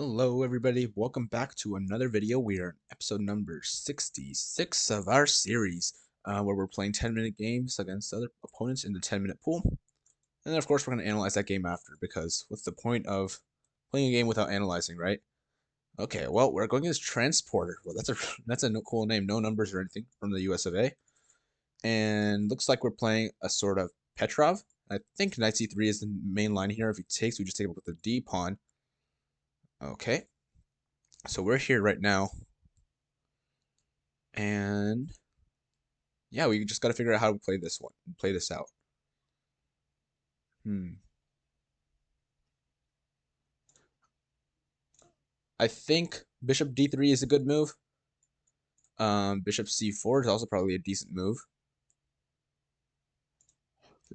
Hello everybody, welcome back to another video. We are on episode number 66 of our series, where we're playing 10-minute games against other opponents in the 10-minute pool. And then of course we're going to analyze that game after, because what's the point of playing a game without analyzing, right? Okay, well, we're going against Transporter. Well, that's a cool name, no numbers or anything, from the US of A. And looks like we're playing a sort of Petrov. I think knight c3 is the main line here. If he takes, we just take it with the d pawn. Okay. So we're here right now, and yeah, we just got to figure out how to play this out. I think bishop d3 is a good move. Bishop c4 is also probably a decent move.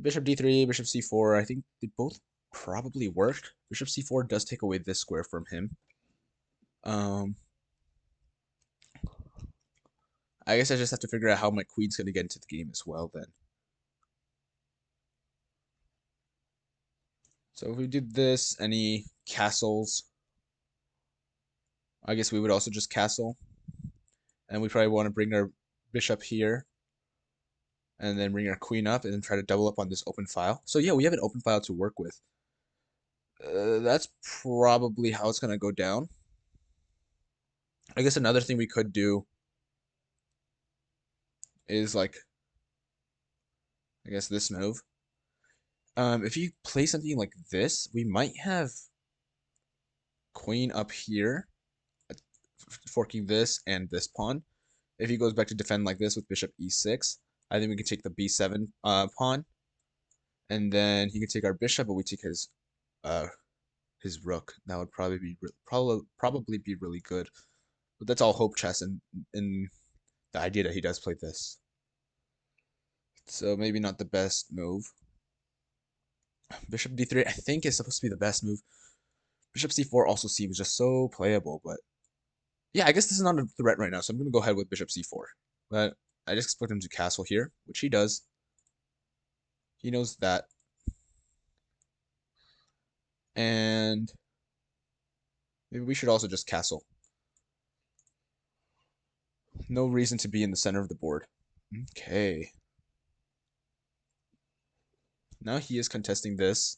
Bishop d3, bishop c4, I think they both probably worked. Bishop c4 does take away this square from him. I guess I just have to figure out how my queen's going to get into the game as well then. So if we do this, any castles, I guess we would also just castle. And we probably want to bring our bishop here, and then bring our queen up, and then try to double up on this open file. So yeah, we have an open file to work with. That's probably how it's going to go down. I guess another thing we could do is, like, I guess this move. If you play something like this, we might have queen up here, forking this and this pawn. If he goes back to defend like this with bishop e6, I think we can take the b7 pawn, and then he can take our bishop, but we take his rook. That would probably be really good. But that's all hope chess and in the idea that he does play this. So maybe not the best move. Bishop d3 I think is supposed to be the best move. Bishop c4 also seems just so playable, but yeah, I guess this is not a threat right now, so I'm gonna go ahead with bishop c4. But I just expect him to castle here, which he does. He knows that. And maybe we should also just castle. No reason to be in the center of the board. Okay. Now he is contesting this.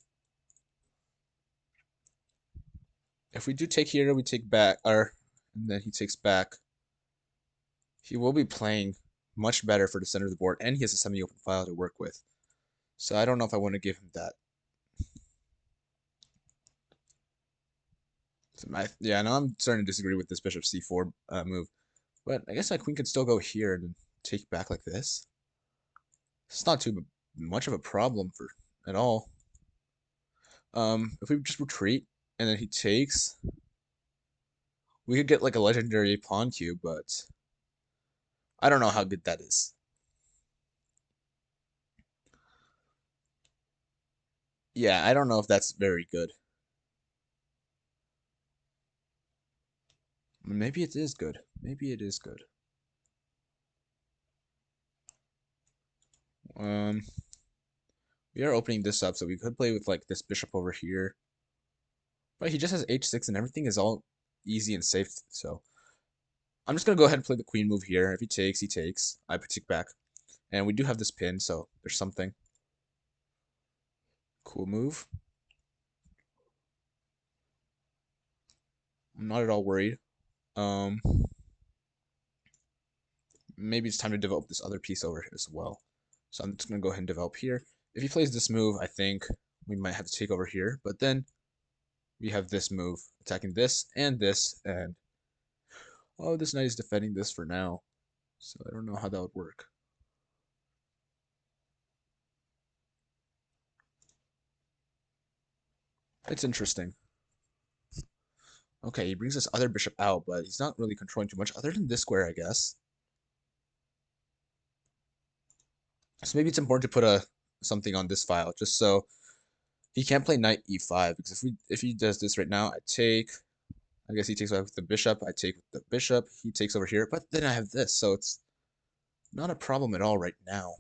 If we do take here, we take back, and then he takes back. He will be playing much better for the center of the board, and he has a semi-open file to work with. So I don't know if I want to give him that. So yeah, now I'm starting to disagree with this bishop c4 move. But I guess my queen could still go here and take back like this. It's not too much of a problem at all. If we just retreat and then he takes, we could get like a legendary pawn cube, but I don't know how good that is. Yeah, I don't know if that's very good. Maybe it is good. Maybe it is good. We are opening this up, so we could play with like this bishop over here. But he just has h6 and everything is all easy and safe, so I'm just gonna go ahead and play the queen move here. If he takes, he takes. I take back. And we do have this pin, so there's something. Cool move. I'm not at all worried. Maybe it's time to develop this other piece over here as well. So I'm just going to go ahead and develop here. If he plays this move, I think we might have to take over here. But then we have this move, attacking this, and oh, this knight is defending this for now. So I don't know how that would work. It's interesting. Okay, he brings this other bishop out, but he's not really controlling too much other than this square, I guess. So maybe it's important to put something on this file, just so he can't play knight e5, because if he does this right now, I guess he takes back with the bishop, I take with the bishop, he takes over here, but then I have this, so it's not a problem at all right now.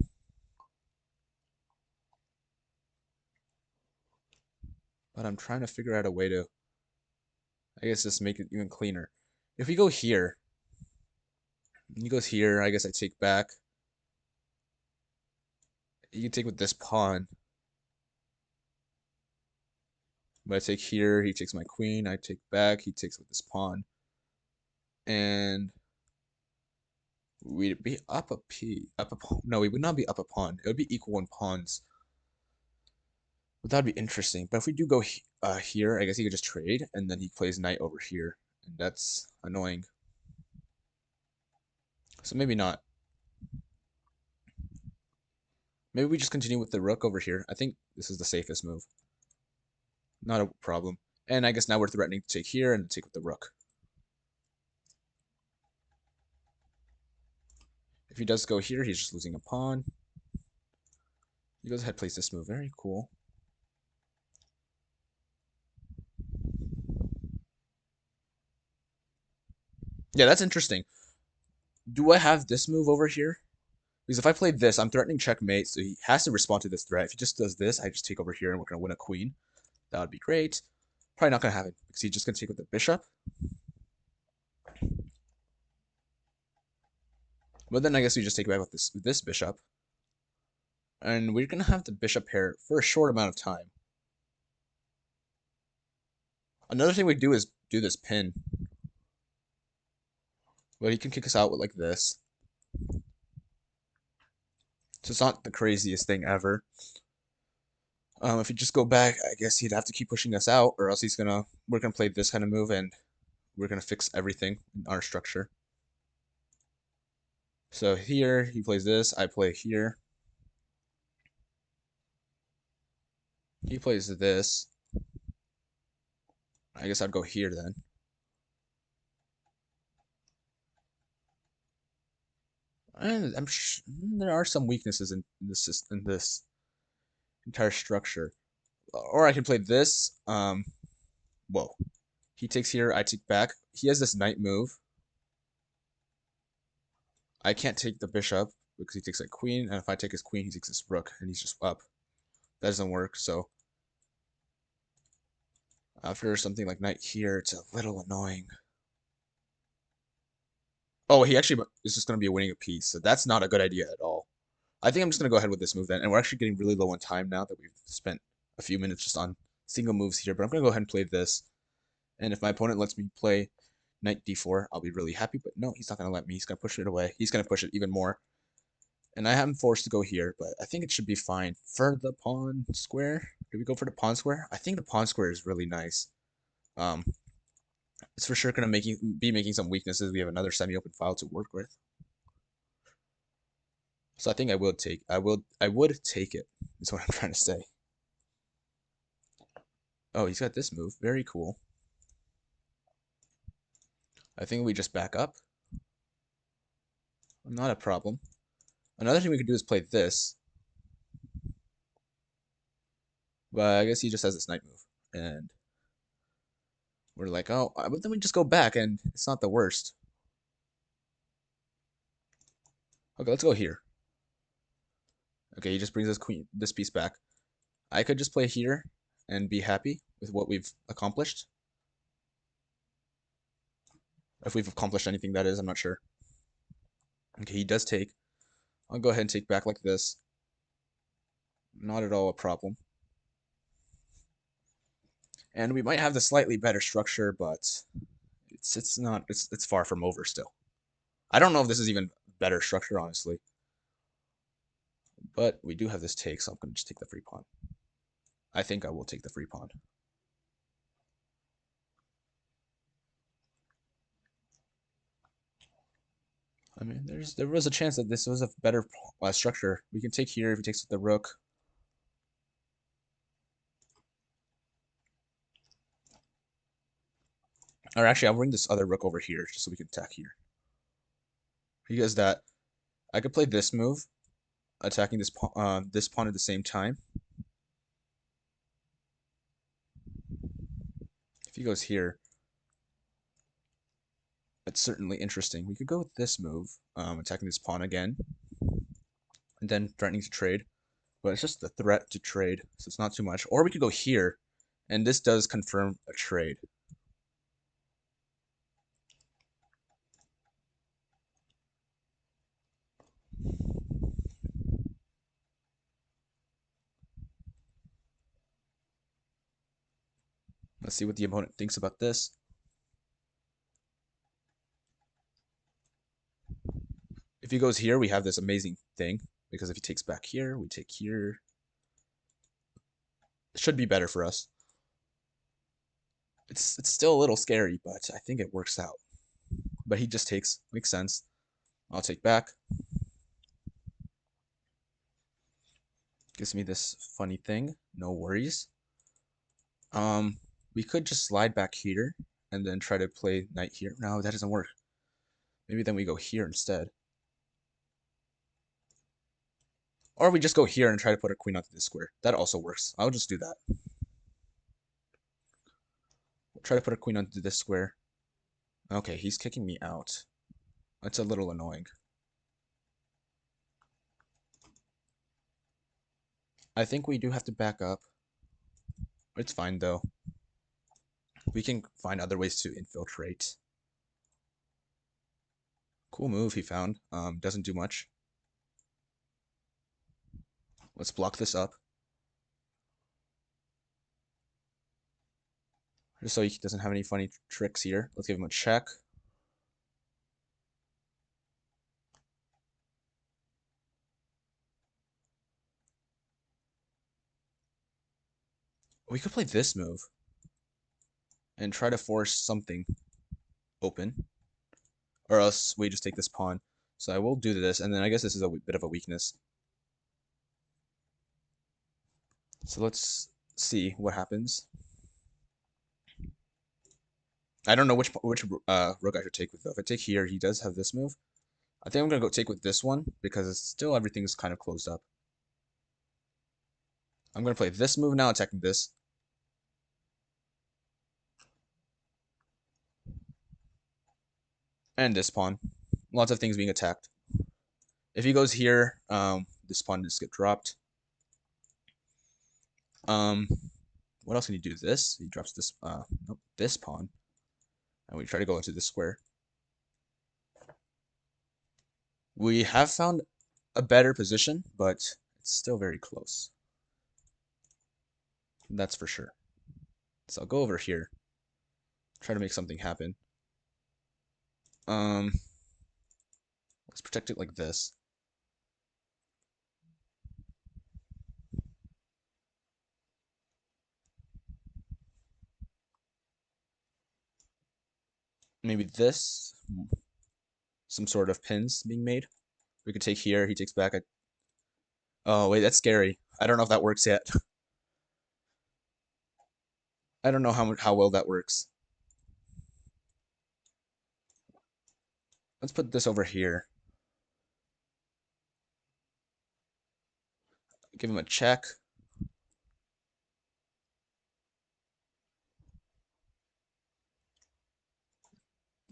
But I'm trying to figure out a way to, I guess just make it even cleaner. If we go here, he goes here, I guess I take back. You can take with this pawn. But I take here, he takes my queen, I take back, he takes with this pawn. And we'd be up a p, up a pawn. No, we would not be up a pawn. It would be equal in pawns. But that'd be interesting. But if we do go here, I guess he could just trade, and then he plays knight over here. And that's annoying. So maybe not. Maybe we just continue with the rook over here. I think this is the safest move. Not a problem. And I guess now we're threatening to take here and take with the rook. If he does go here, he's just losing a pawn. He goes ahead, plays this move. Very cool. Yeah, that's interesting. Do I have this move over here? Because if I play this, I'm threatening checkmate, so he has to respond to this threat. If he just does this, I just take over here and we're going to win a queen. That would be great. Probably not going to happen because he's just going to take with the bishop. But then I guess we just take back with this bishop. And we're going to have the bishop pair for a short amount of time. Another thing we do is do this pin. But he can kick us out with like this. So it's not the craziest thing ever. If you just go back, I guess he'd have to keep pushing us out, or else we're gonna play this kind of move, and we're gonna fix everything in our structure. So here he plays this, I play here. He plays this. I guess I'd go here then. And there are some weaknesses in this entire structure. Or I can play this. Whoa. He takes here, I take back. He has this knight move. I can't take the bishop because he takes a queen, and if I take his queen, he takes his rook, and he's just up. That doesn't work, so after something like knight here, it's a little annoying. Oh, he actually is just going to be winning a piece, so that's not a good idea at all. I think I'm just going to go ahead with this move then, and we're actually getting really low on time now that we've spent a few minutes just on single moves here, but I'm going to go ahead and play this. And if my opponent lets me play knight d4, I'll be really happy, but no, he's not going to let me. He's going to push it away. He's going to push it even more. And I am forced to go here, but I think it should be fine. For the pawn square, do we go for the pawn square? I think the pawn square is really nice. It's for sure going to be making some weaknesses. We have another semi-open file to work with. So I think I would take it, is what I'm trying to say. Oh, he's got this move. Very cool. I think we just back up. Not a problem. Another thing we could do is play this. But I guess he just has this knight move. And we're like, oh, but then we just go back and it's not the worst. Okay, let's go here. Okay, he just brings this piece back. I could just play here and be happy with what we've accomplished. If we've accomplished anything, that is, I'm not sure. Okay, he does take. I'll go ahead and take back like this. Not at all a problem. And we might have the slightly better structure, but it's far from over still. I don't know if this is even better structure, honestly. But we do have this take, so I'm going to just take the free pawn. I think I will take the free pawn. I mean, there was a chance that this was a better structure. We can take here if he takes with the rook. Or actually, I'll bring this other rook over here just so we can attack here. He does that. I could play this move, attacking this pawn at the same time. If he goes here, it's certainly interesting. We could go with this move, attacking this pawn again, and then threatening to trade. But it's just the threat to trade, so it's not too much. Or we could go here, and this does confirm a trade. Let's see what the opponent thinks about this. If he goes here, we have this amazing thing, because if he takes back here, we take here. It should be better for us. It's still a little scary, but I think it works out. But he just takes. Makes sense. I'll take back. Gives me this funny thing. No worries. We could just slide back here and then try to play knight here. No, that doesn't work. Maybe then we go here instead. Or we just go here and try to put a queen onto this square. That also works. I'll just do that. We'll try to put a queen onto this square. Okay, he's kicking me out. That's a little annoying. I think we do have to back up. It's fine though. We can find other ways to infiltrate. Cool move he found. Doesn't do much. Let's block this up. Just so he doesn't have any funny tricks here. Let's give him a check. We could play this move and try to force something open, or else we just take this pawn. So I will do this, and then I guess this is a bit of a weakness. So let's see what happens. I don't know which rook I should take with though. If I take here, he does have this move. I think I'm gonna go take with this one because it's still everything's kind of closed up. I'm gonna play this move now, attacking this. And this pawn. Lots of things being attacked. If he goes here, this pawn just get dropped. What else can he do? This? He drops this, nope, this pawn. And we try to go into this square. We have found a better position, but it's still very close. That's for sure. So I'll go over here. Try to make something happen. Let's protect it like this. Maybe this. Some sort of pins being made. We could take here. He takes back. Oh, wait, that's scary. I don't know if that works yet. I don't know how well that works. Let's put this over here. Give him a check.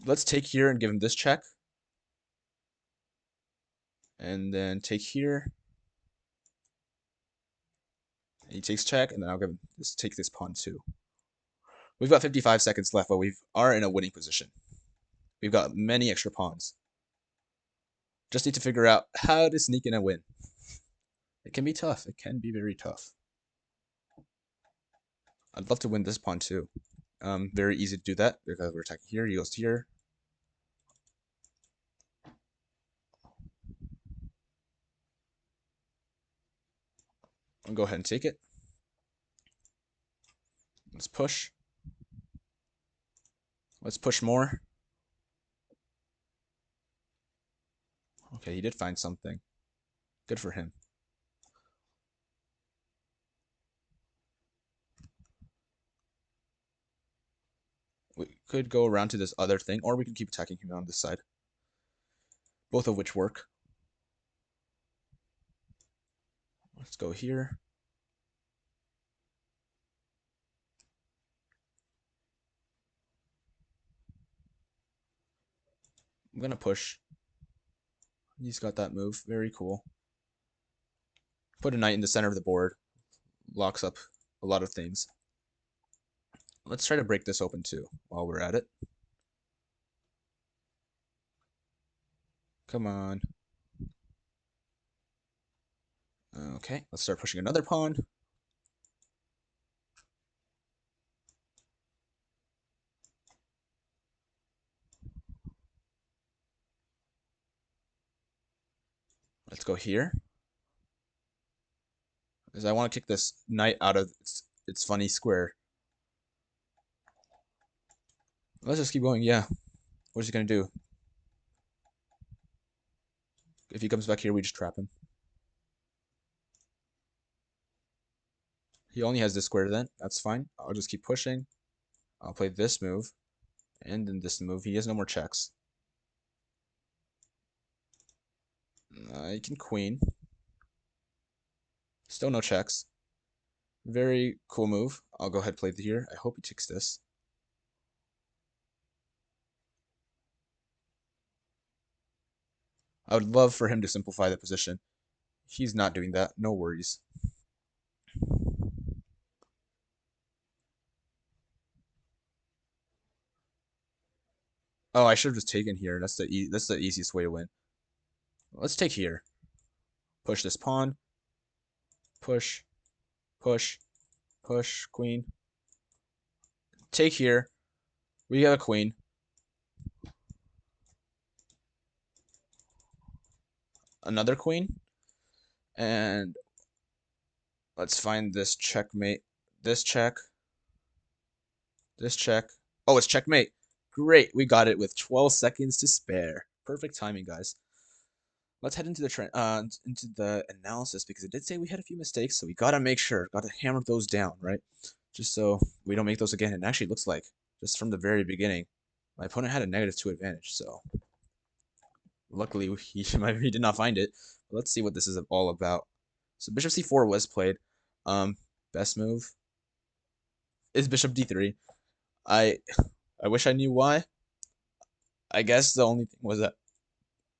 Let's take here and give him this check. And then take here. He takes check, and then I'll give him this. Take this pawn too. We've got 55 seconds left, but we are in a winning position. We've got many extra pawns. Just need to figure out how to sneak in a win. It can be tough. It can be very tough. I'd love to win this pawn too. Very easy to do that because we're attacking here. He goes here. I'll go ahead and take it. Let's push. Let's push more. Okay, he did find something. Good for him. We could go around to this other thing, or we can keep attacking him on this side. Both of which work. Let's go here. I'm gonna push. He's got that move. Very cool. Put a knight in the center of the board. Locks up a lot of things. Let's try to break this open too while we're at it. Come on. Okay, let's start pushing another pawn. Let's go here. Because I want to kick this knight out of its funny square. Let's just keep going. Yeah. What's he gonna do? If he comes back here, we just trap him. He only has this square then. That's fine. I'll just keep pushing. I'll play this move. And then this move. He has no more checks. He can queen. Still no checks. Very cool move. I'll go ahead and play it here. I hope he takes this. I would love for him to simplify the position. He's not doing that. No worries. Oh, I should have just taken here. That's the easiest way to win. Let's take here. Push this pawn. Push. Push. Push. Queen. Take here. We got a queen. Another queen. And let's find this checkmate. This check. This check. Oh, it's checkmate. Great. We got it with 12 seconds to spare. Perfect timing, guys. Let's head into the analysis because it did say we had a few mistakes, so we gotta make sure, gotta hammer those down, right? Just so we don't make those again. And actually, it looks like just from the very beginning, my opponent had a -2 advantage. So luckily, he did not find it. But let's see what this is all about. So Bishop C4 was played. Best move is Bishop D3. I I wish I knew why. I guess the only thing was that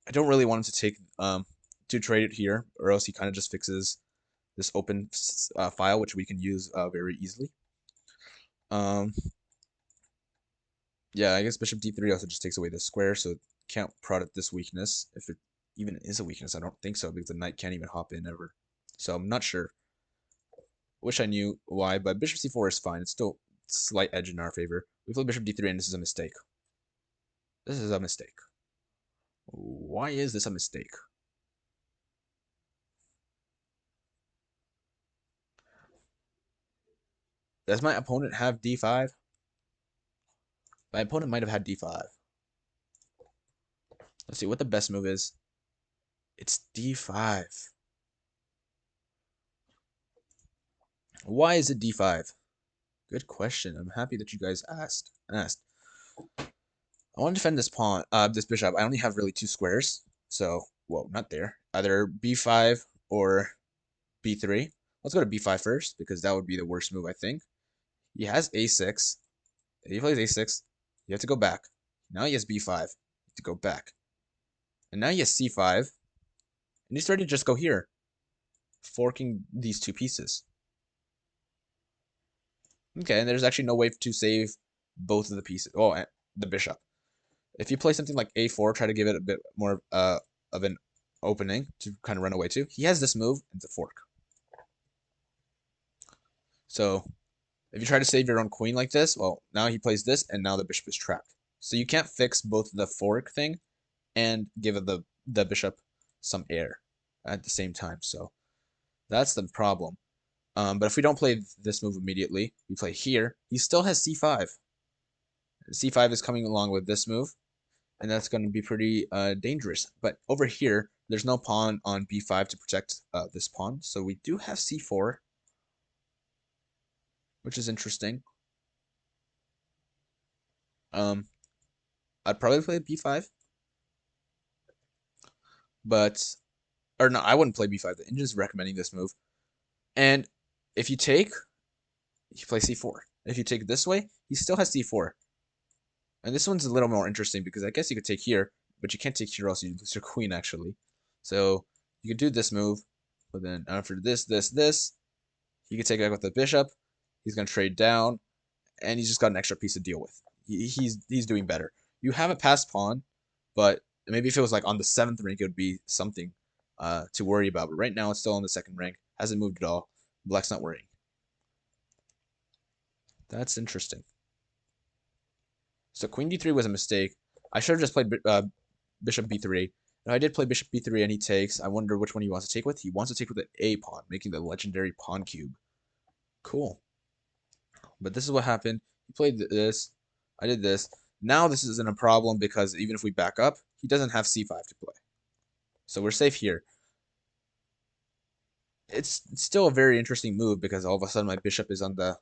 I don't really want him to take to trade it here, or else he kind of just fixes this open file, which we can use very easily. Yeah, I guess Bishop D3 also just takes away this square, so it can't product this weakness. If it even is a weakness, I don't think so, because the knight can't even hop in ever. So I'm not sure. Wish I knew why, but Bishop C4 is fine. It's still slight edge in our favor. We play Bishop D3, and this is a mistake. This is a mistake. Why is this a mistake? Does my opponent have D5? My opponent might have had D5. Let's see what the best move is. It's D5. Why is it D5? Good question. I'm happy that you guys asked. I want to defend this pawn, this bishop. I only have really 2 squares, so well, not there. Either B5 or B3. Let's go to B5 first because that would be the worst move, I think. He has A6. If he plays A6, you have to go back. Now he has B5 to go back, and now he has C5, and he's ready to just go here, forking these 2 pieces. Okay, and there's actually no way to save both of the pieces. Oh, and the bishop. If you play something like A4, try to give it a bit more of an opening to kind of run away to. He has this move, and it's a fork. So if you try to save your own queen like this, well, now he plays this, and now the bishop is trapped. So you can't fix both the fork thing and give the bishop some air at the same time. So that's the problem. But if we don't play this move immediately, we play here, he still has C5. C5 is coming along with this move, and that's going to be pretty dangerous. But over here, there's no pawn on b5 to protect this pawn, so we do have c4, which is interesting. I'd probably play b5, but or no, I wouldn't play b5. The engine's recommending this move, and if you take, you play c4. If you take this way, he still has c4. And this one's a little more interesting because I guess you could take here, but you can't take here, else you lose your queen, actually. So you could do this move, but then after this, he could take it with the bishop. He's going to trade down, and he's just got an extra piece to deal with. He's doing better. You have a passed pawn, but maybe if it was like on the 7th rank, it would be something to worry about. But right now, it's still on the 2nd rank. Hasn't moved at all. Black's not worrying. That's interesting. So queen d3 was a mistake. I should have just played bishop b3, Now, I did play bishop b3 and he takes. I wonder which one he wants to take with. He wants to take with the a pawn, making the legendary pawn cube. Cool. But this is what happened. He played this. I did this. Now this isn't a problem because even if we back up, he doesn't have c5 to play. So we're safe here. It's still a very interesting move because all of a sudden my bishop is on the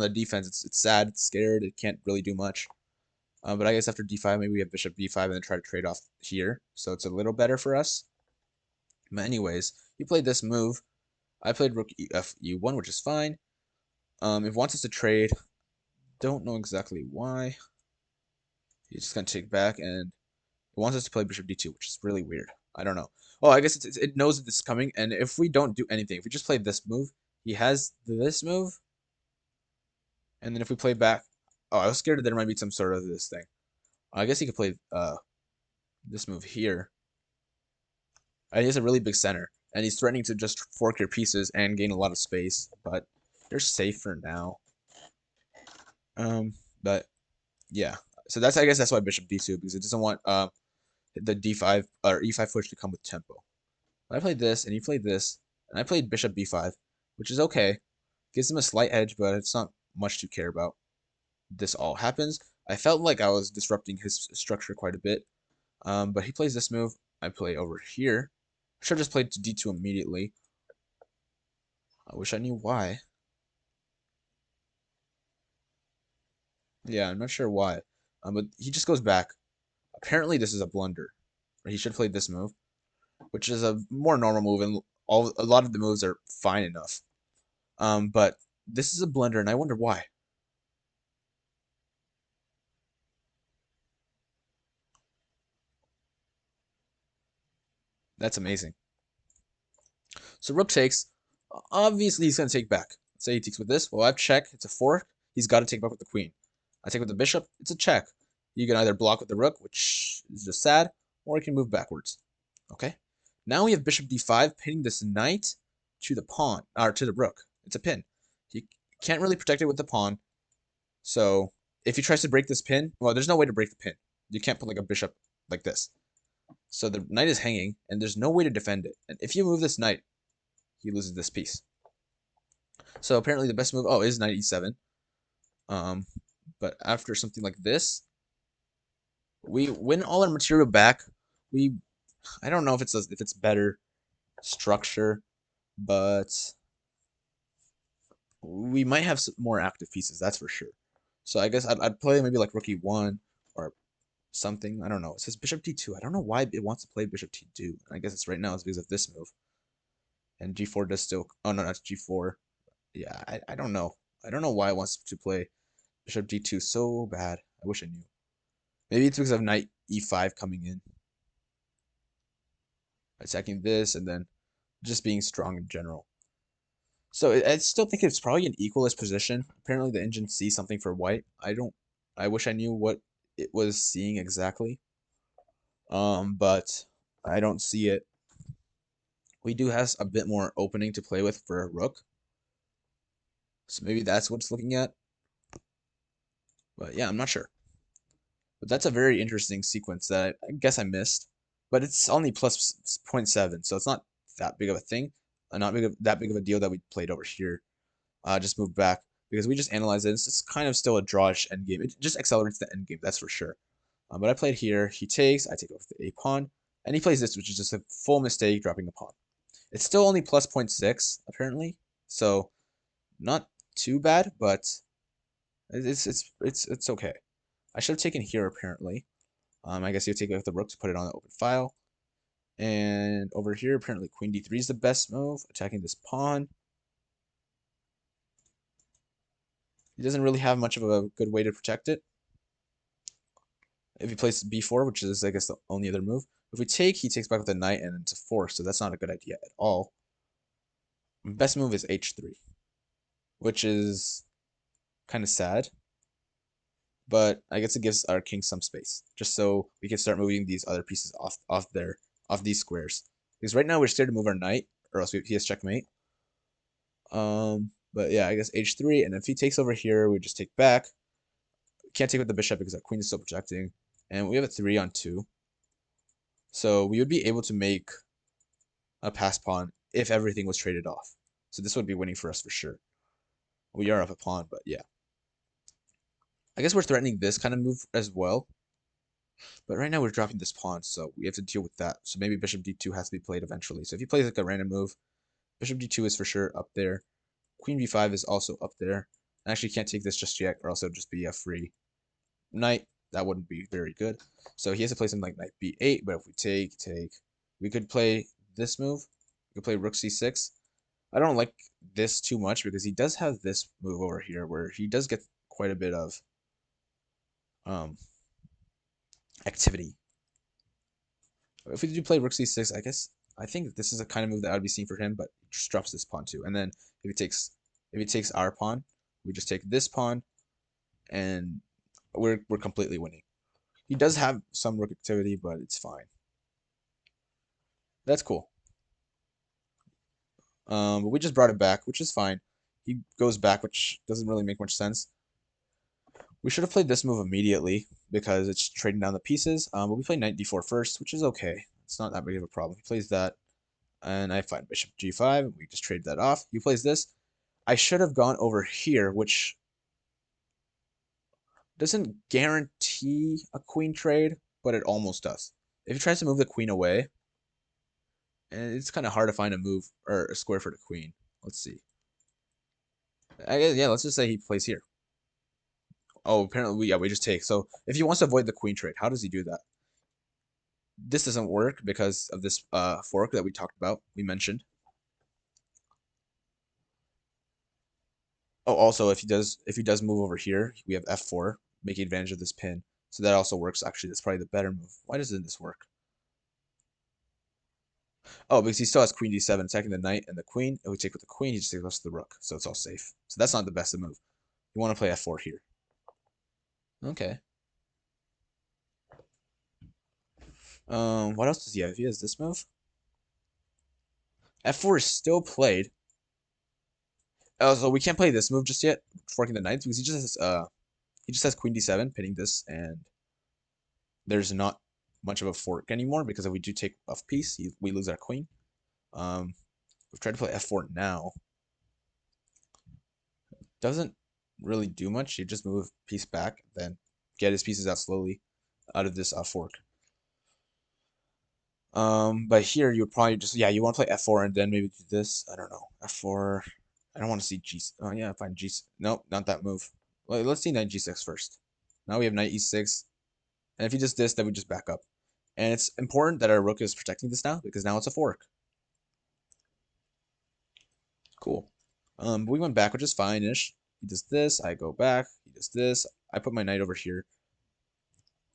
defense. It's sad. It's scared. It can't really do much. But I guess after d5, maybe we have bishop b5 and then try to trade off here. So it's a little better for us. But anyways, he played this move. I played rook ef e1, which is fine. If he wants us to trade, don't know exactly why. He's just gonna take back, and it wants us to play bishop d2, which is really weird. I don't know. Oh, I guess it knows that this is coming, and if we don't do anything, if we just play this move, he has this move, and then if we play back, oh, I was scared that there might be some sort of this thing. I guess he could play this move here. He has a really big center, and he's threatening to just fork your pieces and gain a lot of space, but they're safe for now. But yeah, so I guess that's why bishop d2, because it doesn't want the d5 or e5 push to come with tempo. I played this, and he played this, and I played bishop b5, which is okay. Gives him a slight edge, but it's not much to care about. This all happens. I felt like I was disrupting his structure quite a bit, but he plays this move. I play over here. I should have just played to d2 immediately. I wish I knew why. Yeah, I'm not sure why. But he just goes back. Apparently, this is a blunder. He should have played this move, which is a more normal move, and a lot of the moves are fine enough. But this is a blunder, and I wonder why. That's amazing. So rook takes. Obviously, he's going to take back. Let's say he takes with this. Well, I have check. It's a fork. He's got to take back with the queen. I take with the bishop. It's a check. You can either block with the rook, which is just sad, or you can move backwards. Okay. Now we have bishop d5, pinning this knight to the pawn, or to the rook. It's a pin. You can't really protect it with the pawn. So if he tries to break this pin, well, there's no way to break the pin. You can't put like a bishop like this. So the knight is hanging, and there's no way to defend it. And if you move this knight, he loses this piece. So apparently the best move, is knight e7. But after something like this, we win all our material back. I don't know if it's better structure, but we might have some more active pieces. That's for sure. So I guess I'd play maybe like rook e1 or something. I don't know. It says bishop d2. I don't know why it wants to play bishop d2. I guess it's right now it's because of this move. And g4 does still. Oh no, that's g4. Yeah, I don't know. I don't know why it wants to play bishop d2 so bad. I wish I knew. Maybe it's because of knight e5 coming in, attacking this, and then just being strong in general. So I still think it's probably an equalist position. Apparently the engine sees something for white. I wish I knew what it was seeing exactly. But I don't see it. We do have a bit more opening to play with for a rook. So maybe that's what it's looking at. But yeah, I'm not sure. But that's a very interesting sequence that I guess I missed. But it's only plus 0.7, so it's not that big of a thing. Not that big of a deal that we played over here. Just moved back because we just analyzed it. It's just kind of still a drawish endgame. It just accelerates the endgame, that's for sure. But I played here. He takes. I take off the a pawn, and he plays this, which is just a full mistake, dropping the pawn. It's still only plus 0.6 apparently, so not too bad, but it's okay. I should have taken here apparently. I guess you take off the rook to put it on the open file. And over here, apparently queen d3 is the best move, attacking this pawn. He doesn't really have much of a good way to protect it. If he plays b4, which is, I guess, the only other move. If we take, he takes back with the knight and it's a fork, so that's not a good idea at all. Best move is h3, which is kind of sad. But I guess it gives our king some space, just so we can start moving these other pieces off these squares. Because right now we're scared to move our knight, or else he has checkmate. But yeah, I guess h3, and if he takes over here, we just take back. Can't take with the bishop because our queen is still protecting, and we have a 3 on 2. So we would be able to make a pass pawn if everything was traded off. So this would be winning for us for sure. We are up a pawn, but yeah. I guess we're threatening this kind of move as well. But right now we're dropping this pawn, so we have to deal with that. So maybe bishop d2 has to be played eventually. So if he plays like a random move, bishop d2 is for sure up there. Queen b5 is also up there. I actually can't take this just yet, or else it'll just be a free knight. That wouldn't be very good. So he has to play something like knight b8, but if we take, we could play this move. We could play rook c6. I don't like this too much because he does have this move over here where he does get quite a bit of um, activity. If we do play rook c6, I think this is a kind of move that I'd be seeing for him, but he just drops this pawn too. And then if he takes our pawn, we just take this pawn, and we're completely winning. He does have some rook activity, but it's fine. That's cool. But we just brought it back, which is fine. He goes back, which doesn't really make much sense. We should have played this move immediately because it's trading down the pieces. But we play knight d4 first, which is okay. It's not that big of a problem. He plays that, and I find bishop g5, and we just trade that off. He plays this. I should have gone over here, which doesn't guarantee a queen trade, but it almost does. If he tries to move the queen away, and it's kind of hard to find a move or a square for the queen. Let's see. I guess, yeah, let's just say he plays here. Oh, apparently we just take. So if he wants to avoid the queen trade, how does he do that? This doesn't work because of this fork that we talked about, we mentioned. Oh, also if he does move over here, we have f4, making advantage of this pin. So that also works. Actually, that's probably the better move. Why doesn't this work? Oh, because he still has queen d7, attacking the knight and the queen. If we take with the queen, he just takes us the rook, so it's all safe. So that's not the best move. You want to play f4 here. Okay. What else does he have? If he has this move, f4 is still played. Oh, so we can't play this move just yet, forking the knights, because he just has queen d7, pinning this, and there's not much of a fork anymore because if we do take off piece, we lose our queen. We've tried to play f4 now. Doesn't really do much. You just move piece back, then get his pieces out slowly out of this fork. But here you would probably just, yeah, you want to play f4 and then maybe do this. I don't know. f4. I don't want to see g. Oh yeah, fine. G. Nope, not that move. Well, let's see knight g6 first. Now we have knight e6, and if he does this, then we just back up. And it's important that our rook is protecting this now because now it's a fork. Cool. But we went back, which is fine-ish. He does this, I go back. He does this. I put my knight over here.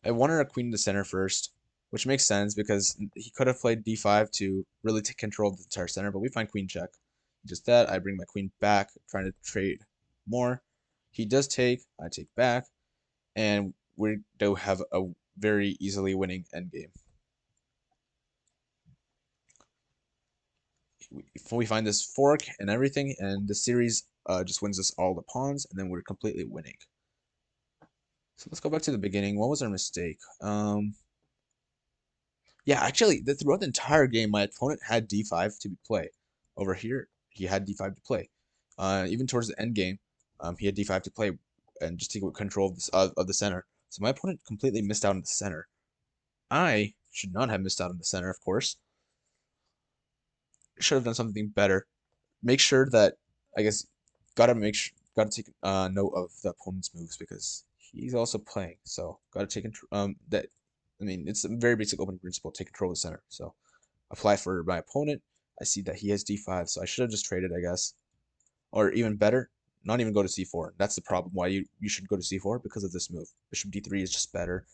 I wanted a queen in the center first, which makes sense because he could have played d5 to really take control of the entire center, but we find queen check. Just that, I bring my queen back, trying to trade more. He does take, I take back, and we do have a very easily winning endgame. We find this fork and everything, and the series just wins us all the pawns, and then we're completely winning. So let's go back to the beginning. What was our mistake? Yeah, actually, throughout the entire game, my opponent had d5 to play. Over here, he had d5 to play. Even towards the end game, he had d5 to play and just take control of this of the center. So my opponent completely missed out on the center. I should not have missed out on the center, of course. Should have done something better. Make sure that I guess gotta take note of the opponent's moves because he's also playing. So gotta take that. I mean, it's a very basic opening principle. Take control of the center. So apply for my opponent. I see that he has d5, so I should have just traded, I guess. Or even better, not even go to c4. That's the problem. Why you should go to c4 because of this move. Bishop d3 is just better.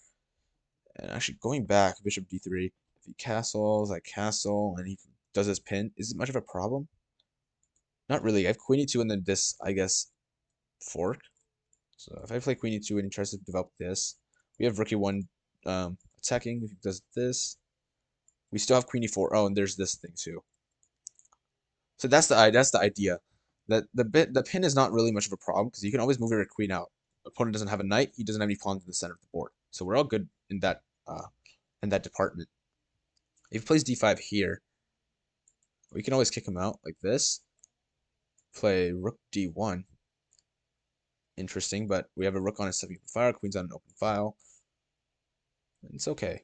And actually, going back, bishop d3. If he castles, I castle, and he does his pin. Is it much of a problem? Not really. I have queen e2 and then this, I guess, fork. So if I play queen e2 and he tries to develop this, we have rook e1 attacking. If he does this, we still have queen e4. Oh, and there's this thing too. So that's the idea. That the pin is not really much of a problem because you can always move your queen out. Opponent doesn't have a knight. He doesn't have any pawns in the center of the board. So we're all good in that department. If he plays d5 here, we can always kick him out like this. Play rook d1. Interesting, but we have a rook on a semi-open file, queen's on an open file. It's okay.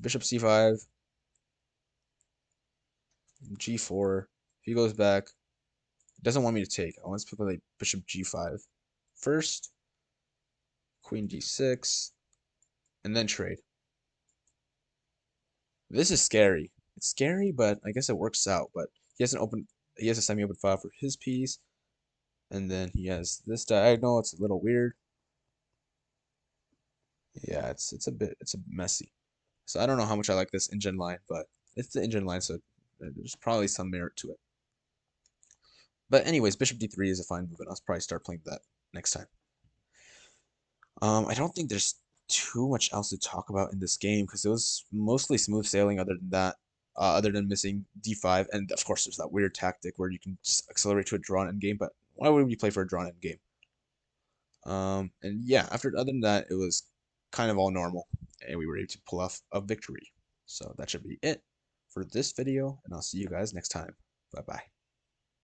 Bishop c5, g4. If he goes back, he doesn't want me to take. I want to play bishop g5 first, queen d6, and then trade. This is scary. It's scary, but I guess it works out. But he has a semi-open file for his piece, and then he has this diagonal. It's a little weird. Yeah, it's a messy. So I don't know how much I like this engine line, but it's the engine line, so there's probably some merit to it. But anyways, bishop d3 is a fine move, and I'll probably start playing that next time. I don't think there's too much else to talk about in this game because it was mostly smooth sailing. Other than that, other than missing d5, and of course there's that weird tactic where you can just accelerate to a drawn endgame. But why would we play for a drawn endgame? And yeah, other than that, it was kind of all normal, and we were able to pull off a victory. So that should be it for this video, and I'll see you guys next time. Bye bye.